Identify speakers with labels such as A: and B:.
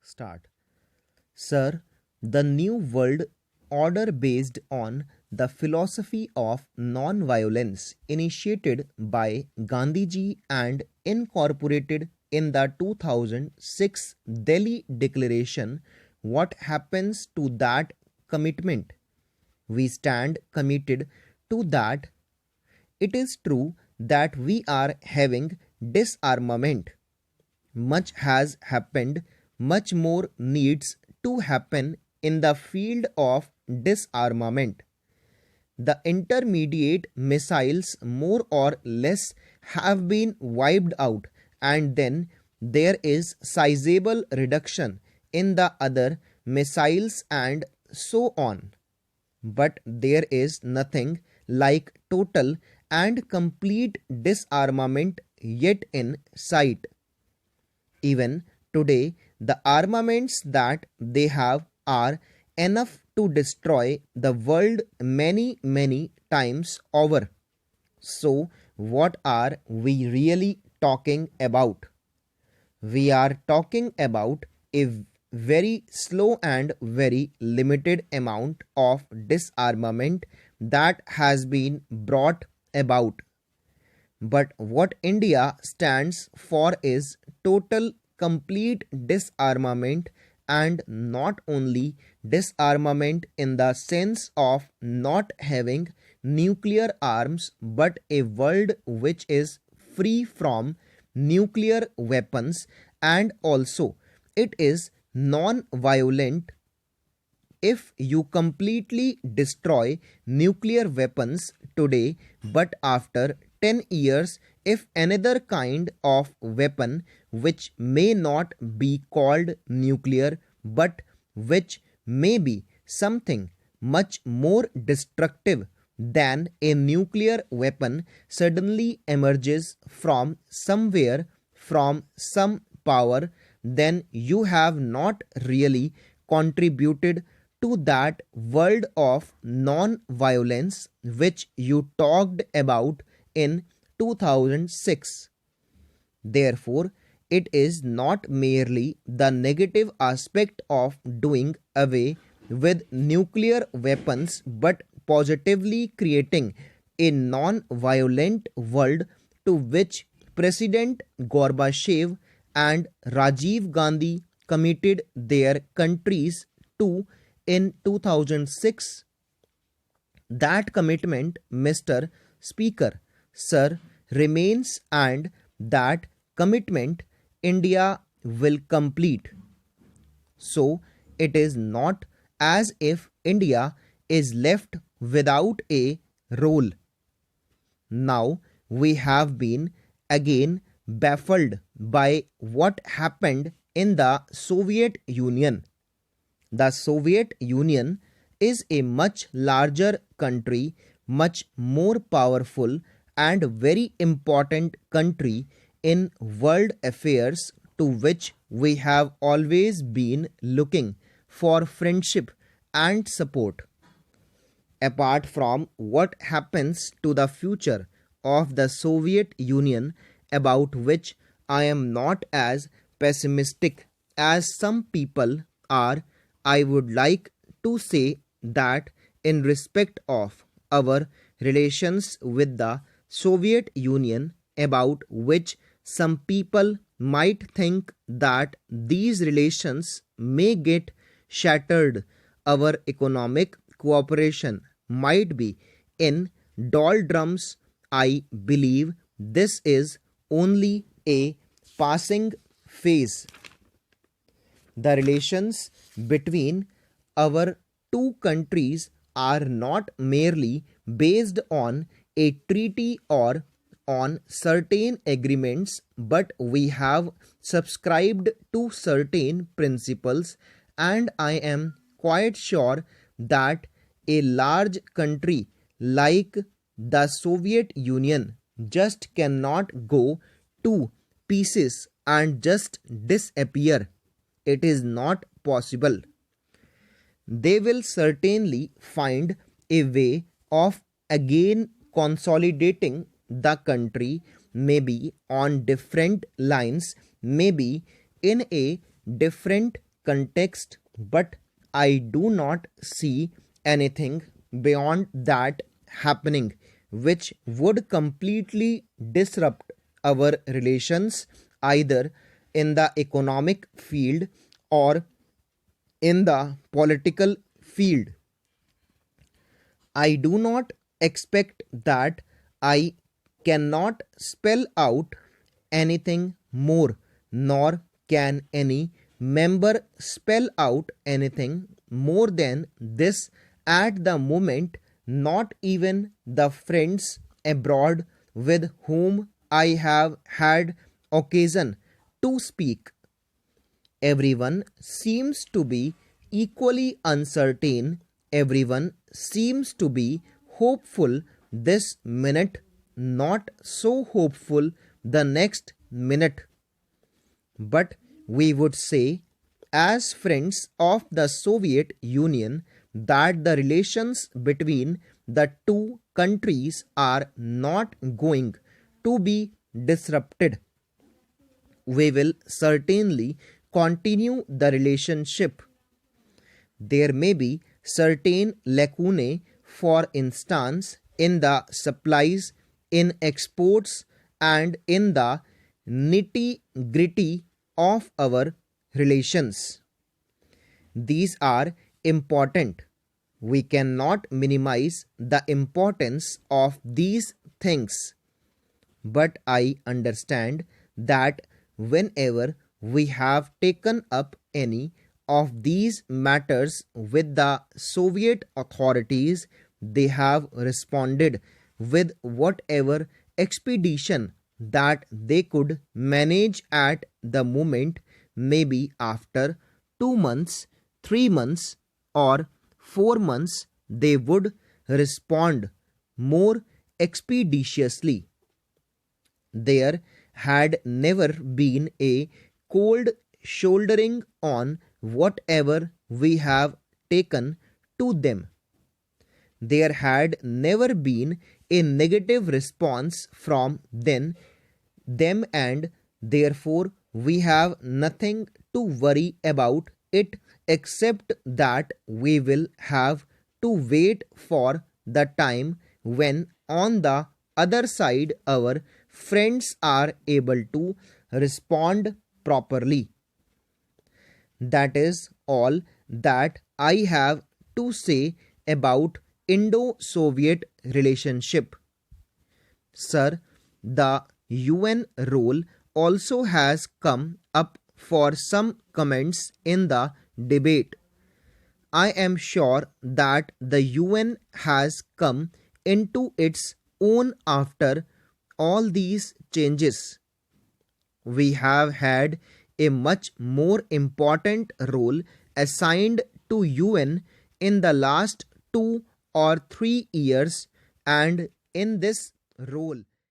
A: Start. Sir, the New World Order based on the philosophy of non-violence initiated by Gandhiji and incorporated in the 2006 Delhi Declaration. What happens to that commitment? We stand committed to that. It is true that we are having disarmament. Much has happened, much more needs to happen in the field of disarmament. The intermediate missiles more or less have been wiped out, and then there is sizable reduction in the other missiles and so on. But there is nothing like total and complete disarmament yet in sight. Even today, the armaments that they have are enough to destroy the world many times over. So, what are we really talking about? We are talking about a very slow and very limited amount of disarmament that has been brought about. But what India stands for is total, complete disarmament, and not only disarmament in the sense of not having nuclear arms, but a world which is free from nuclear weapons, and also it is non-violent. If you completely destroy nuclear weapons today, but after 10 years, if another kind of weapon which may not be called nuclear but which may be something much more destructive than a nuclear weapon suddenly emerges from somewhere, from some power, then you have not really contributed to that world of non-violence which you talked about in 2006. Therefore, it is not merely the negative aspect of doing away with nuclear weapons, but positively creating a non-violent world to which President Gorbachev and Rajiv Gandhi committed their countries to in 2006. That commitment, Mr. Speaker, Sir, remains, and that commitment India will complete. So, it is not as if India is left without a role. Now, we have been again baffled by what happened in the Soviet Union. The Soviet Union is a much larger country, much more powerful and very important country in world affairs, to which we have always been looking for friendship and support. Apart from what happens to the future of the Soviet Union, about which I am not as pessimistic as some people are, I would like to say that in respect of our relations with the Soviet Union, about which some people might think that these relations may get shattered, our economic cooperation might be in doldrums. I believe this is only a passing phase. The relations between our two countries are not merely based on a treaty or on certain agreements, but we have subscribed to certain principles, and I am quite sure that a large country like the Soviet Union just cannot go to pieces and just disappear. It is not possible. They will certainly find a way of again consolidating the country, maybe on different lines, maybe in a different context, but I do not see anything beyond that happening which would completely disrupt our relations either in the economic field or in the political field. I do not expect that I cannot spell out anything more, nor can any member spell out anything more than this at the moment, not even the friends abroad with whom I have had occasion to speak. Everyone seems to be equally uncertain. Everyone seems to be hopeful this minute, not so hopeful the next minute. But we would say, as friends of the Soviet Union, that the relations between the two countries are not going to be disrupted. We will certainly continue the relationship. There may be certain lacunae, for instance, in the supplies, in exports, and in the nitty gritty of our relations. These are important. We cannot minimize the importance of these things. But I understand that whenever we have taken up any of these matters with the Soviet authorities, they have responded with whatever expedition that they could manage at the moment. Maybe after 2 months, 3 months, or 4 months, they would respond more expeditiously. There had never been a cold shouldering on whatever we have taken to them. There had never been a negative response from them, and therefore we have nothing to worry about it except that we will have to wait for the time when on the other side our friends are able to respond properly. That is all that I have to say about Indo-Soviet relationship. Sir, the UN role also has come up for some comments in the debate. I am sure that the UN has come into its own after all these changes. We have had a much more important role assigned to UN in the last 2 or 3 years, and in this role